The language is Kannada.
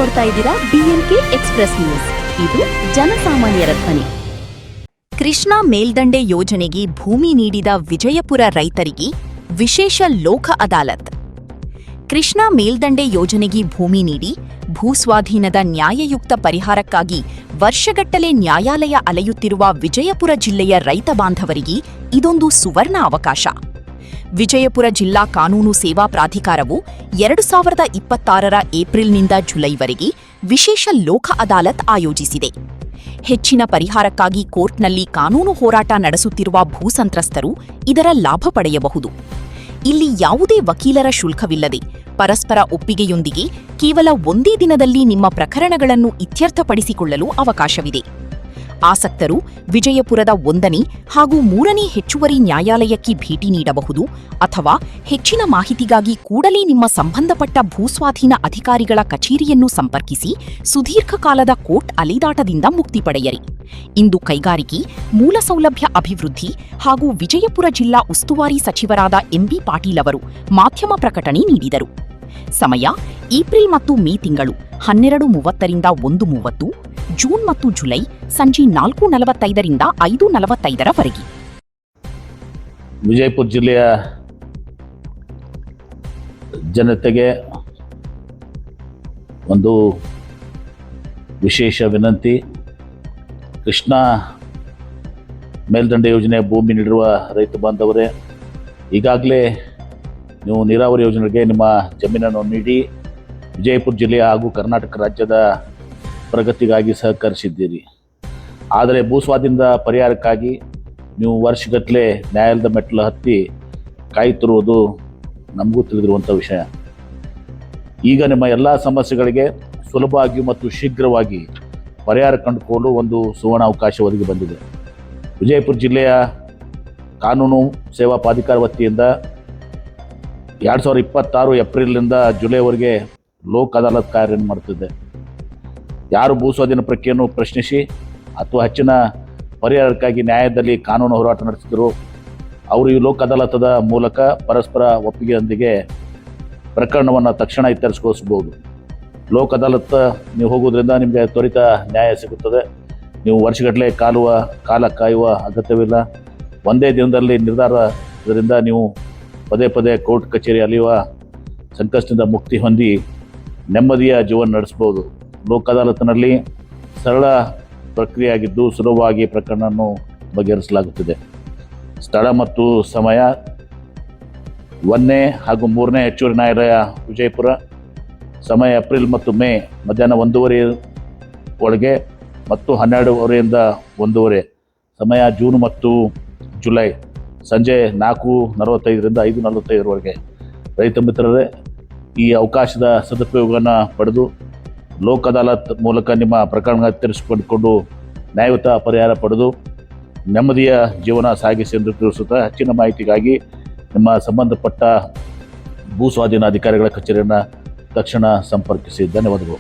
ನೋಡ್ತಾ ಇದ್ದೀರಾ BNK ಎಕ್ಸ್‌ಪ್ರೆಸ್ ನ್ಯೂಸ್. ಇದು ಜನಸಾಮಾನ್ಯರ ಧ್ವನಿ. ಕೃಷ್ಣಾ ಮೇಲ್ದಂಡೆ ಯೋಜನೆಗೆ ಭೂಮಿ ನೀಡಿದ ವಿಜಯಪುರ ರೈತರಿಗೆ ವಿಶೇಷ ಲೋಕ ಅದಾಲತ್. ಕೃಷ್ಣಾ ಮೇಲ್ದಂಡೆ ಯೋಜನೆಗೆ ಭೂಮಿ ನೀಡಿ ಭೂಸ್ವಾಧೀನದ ನ್ಯಾಯಯುಕ್ತ ಪರಿಹಾರಕ್ಕಾಗಿ ವರ್ಷಗಟ್ಟಲೆ ನ್ಯಾಯಾಲಯ ಅಲೆಯುತ್ತಿರುವ ವಿಜಯಪುರ ಜಿಲ್ಲೆಯ ರೈತ ಬಾಂಧವರಿಗೆ ಇದೊಂದು ಸುವರ್ಣ ಅವಕಾಶ. ವಿಜಯಪುರ ಜಿಲ್ಲಾ ಕಾನೂನು ಸೇವಾ ಪ್ರಾಧಿಕಾರವು 2026ರ ಏಪ್ರಿಲ್ನಿಂದ ಜುಲೈವರೆಗೆ ವಿಶೇಷ ಲೋಕ ಅದಾಲತ್ ಆಯೋಜಿಸಿದೆ. ಹೆಚ್ಚಿನ ಪರಿಹಾರಕ್ಕಾಗಿ ಕೋರ್ಟ್ನಲ್ಲಿ ಕಾನೂನು ಹೋರಾಟ ನಡೆಸುತ್ತಿರುವ ಭೂಸಂತ್ರಸ್ತರು ಇದರ ಲಾಭ ಪಡೆಯಬಹುದು. ಇಲ್ಲಿ ಯಾವುದೇ ವಕೀಲರ ಶುಲ್ಕವಿಲ್ಲದೆ ಪರಸ್ಪರ ಒಪ್ಪಿಗೆಯೊಂದಿಗೆ ಕೇವಲ ಒಂದೇ ದಿನದಲ್ಲಿ ನಿಮ್ಮ ಪ್ರಕರಣಗಳನ್ನು ಇತ್ಯರ್ಥಪಡಿಸಿಕೊಳ್ಳಲು ಅವಕಾಶವಿದೆ. ಆಸಕ್ತರು ವಿಜಯಪುರದ 1ನೇ ಹಾಗೂ 3ನೇ ಹೆಚ್ಚುವರಿ ನ್ಯಾಯಾಲಯಕ್ಕೆ ಭೇಟಿ ನೀಡಬಹುದು ಅಥವಾ ಹೆಚ್ಚಿನ ಮಾಹಿತಿಗಾಗಿ ಕೂಡಲೇ ನಿಮ್ಮ ಸಂಬಂಧಪಟ್ಟ ಭೂಸ್ವಾಧೀನ ಅಧಿಕಾರಿಗಳ ಕಚೇರಿಯನ್ನು ಸಂಪರ್ಕಿಸಿ ಸುದೀರ್ಘಕಾಲದ ಕೋರ್ಟ್ ಅಲೆದಾಟದಿಂದ ಮುಕ್ತಿ ಪಡೆಯಿರಿ. ಇಂದು ಕೈಗಾರಿಕೆ, ಮೂಲಸೌಲಭ್ಯ ಅಭಿವೃದ್ಧಿ ಹಾಗೂ ವಿಜಯಪುರ ಜಿಲ್ಲಾ ಉಸ್ತುವಾರಿ ಸಚಿವರಾದ MB ಪಾಟೀಲ್ ಅವರು ಮಾಧ್ಯಮ ಪ್ರಕಟಣೆ ನೀಡಿದರು. ಸಮಯ ಏಪ್ರಿಲ್ ಮತ್ತು ಮೇ ತಿಂಗಳು 12:30ರಿಂದ 1:30, ಜೂನ್ ಮತ್ತು ಜುಲೈ ಸಂಜೆ 4:45ರಿಂದ 5:45ರವರೆಗೆ. ವಿಜಯಪುರ ಜಿಲ್ಲೆಯ ಜನತೆಗೆ ಒಂದು ವಿಶೇಷ ವಿನಂತಿ. ಕೃಷ್ಣಾ ಮೇಲ್ದಂಡೆ ಯೋಜನೆ ಭೂಮಿ ನೀಡಿರುವ ರೈತ ಬಾಂಧವರೇ, ಈಗಾಗಲೇ ನೀವು ನೀರಾವರಿ ಯೋಜನೆಗೆ ನಿಮ್ಮ ಜಮೀನನ್ನು ನೀಡಿ ವಿಜಯಪುರ ಜಿಲ್ಲೆಯ ಹಾಗೂ ಕರ್ನಾಟಕ ರಾಜ್ಯದ ಪ್ರಗತಿಗಾಗಿ ಸಹಕರಿಸಿದ್ದೀರಿ. ಆದರೆ ಭೂಸ್ವಾಧೀನದ ಪರಿಹಾರಕ್ಕಾಗಿ ನೀವು ವರ್ಷಗಟ್ಟಲೆ ನ್ಯಾಯಾಲಯದ ಮೆಟ್ಟಲು ಹತ್ತಿ ಕಾಯುತ್ತಿರುವುದು ನಮಗೂ ತಿಳಿದಿರುವಂಥ ವಿಷಯ. ಈಗ ನಿಮ್ಮ ಎಲ್ಲ ಸಮಸ್ಯೆಗಳಿಗೆ ಸುಲಭವಾಗಿ ಮತ್ತು ಶೀಘ್ರವಾಗಿ ಪರಿಹಾರ ಕಂಡುಕೊಳ್ಳಲು ಒಂದು ಸುವರ್ಣ ಅವಕಾಶ ಒದಗಿ ಬಂದಿದೆ. ವಿಜಯಪುರ ಜಿಲ್ಲೆಯ ಕಾನೂನು ಸೇವಾ ಪ್ರಾಧಿಕಾರ ವತಿಯಿಂದ 2026 ಏಪ್ರಿಲ್ನಿಂದ ಜುಲೈವರೆಗೆ ಲೋಕ್ ಅದಾಲತ್ ಕಾರ್ಯ ಮಾಡ್ತಿದೆ. ಯಾರು ಭೂಸ್ವಾಧೀನ ಪ್ರಕ್ರಿಯೆಯನ್ನು ಪ್ರಶ್ನಿಸಿ ಅಥವಾ ಹೆಚ್ಚಿನ ಪರಿಹಾರಕ್ಕಾಗಿ ನ್ಯಾಯದಲ್ಲಿ ಕಾನೂನು ಹೋರಾಟ ನಡೆಸಿದರು, ಅವರು ಈ ಲೋಕ್ ಅದಾಲತದ ಮೂಲಕ ಪರಸ್ಪರ ಒಪ್ಪಿಗೆಯೊಂದಿಗೆ ಪ್ರಕರಣವನ್ನು ತಕ್ಷಣ ಇತ್ಯರ್ಥಗೊಳಿಸಬಹುದು. ಲೋಕ್ ಅದಾಲತ್ ನೀವು ಹೋಗೋದ್ರಿಂದ ನಿಮಗೆ ತ್ವರಿತ ನ್ಯಾಯ ಸಿಗುತ್ತದೆ. ನೀವು ವರ್ಷಗಟ್ಟಲೆ ಕಾಲ ಕಾಯುವ ಅಗತ್ಯವಿಲ್ಲ. ಒಂದೇ ದಿನದಲ್ಲಿ ನಿರ್ಧಾರ. ಇದರಿಂದ ನೀವು ಪದೇ ಪದೇ ಕೋರ್ಟ್ ಕಚೇರಿ ಅಲೆಯುವ ಸಂಕಷ್ಟದಿಂದ ಮುಕ್ತಿ ಹೊಂದಿ ನೆಮ್ಮದಿಯ ಜೀವನ ನಡೆಸಬಹುದು. ಲೋಕ್ ಅದಾಲತ್ನಲ್ಲಿ ಸರಳ ಪ್ರಕ್ರಿಯೆಯಾಗಿದ್ದು ಸುಲಭವಾಗಿ ಪ್ರಕರಣವನ್ನು ಬಗೆಹರಿಸಲಾಗುತ್ತಿದೆ. ಸ್ಥಳ ಮತ್ತು ಸಮಯ 1ನೇ ಹಾಗೂ 3ನೇ ಹೆಚ್ಚುವರಿ ನ್ಯಾಯಾಲಯ ವಿಜಯಪುರ. ಸಮಯ ಏಪ್ರಿಲ್ ಮತ್ತು ಮೇ ಮಧ್ಯಾಹ್ನ 1:30 ಒಳಗೆ ಮತ್ತು 12:30ರಿಂದ 1:30. ಸಮಯ ಜೂನ್ ಮತ್ತು ಜುಲೈ ಸಂಜೆ 4:45ರಿಂದ 5:45ರವರೆಗೆ. ರೈತ ಮಿತ್ರರೇ, ಈ ಅವಕಾಶದ ಸದುಪಯೋಗವನ್ನು ಪಡೆದು ಲೋಕ್ ಅದಾಲತ್ ಮೂಲಕ ನಿಮ್ಮ ಪ್ರಕರಣ ತೀರಿಸಿಕೊಂಡು ನ್ಯಾಯಯುತ ಪರಿಹಾರ ಪಡೆದು ನೆಮ್ಮದಿಯ ಜೀವನ ಸಾಗಿಸಿ ಎಂದು ತಿಳಿಸುತ್ತಾ, ಹೆಚ್ಚಿನ ಮಾಹಿತಿಗಾಗಿ ನಿಮ್ಮ ಸಂಬಂಧಪಟ್ಟ ಭೂಸ್ವಾಧೀನ ಅಧಿಕಾರಿಗಳ ಕಚೇರಿಯನ್ನು ತಕ್ಷಣ ಸಂಪರ್ಕಿಸಿ. ಧನ್ಯವಾದಗಳು.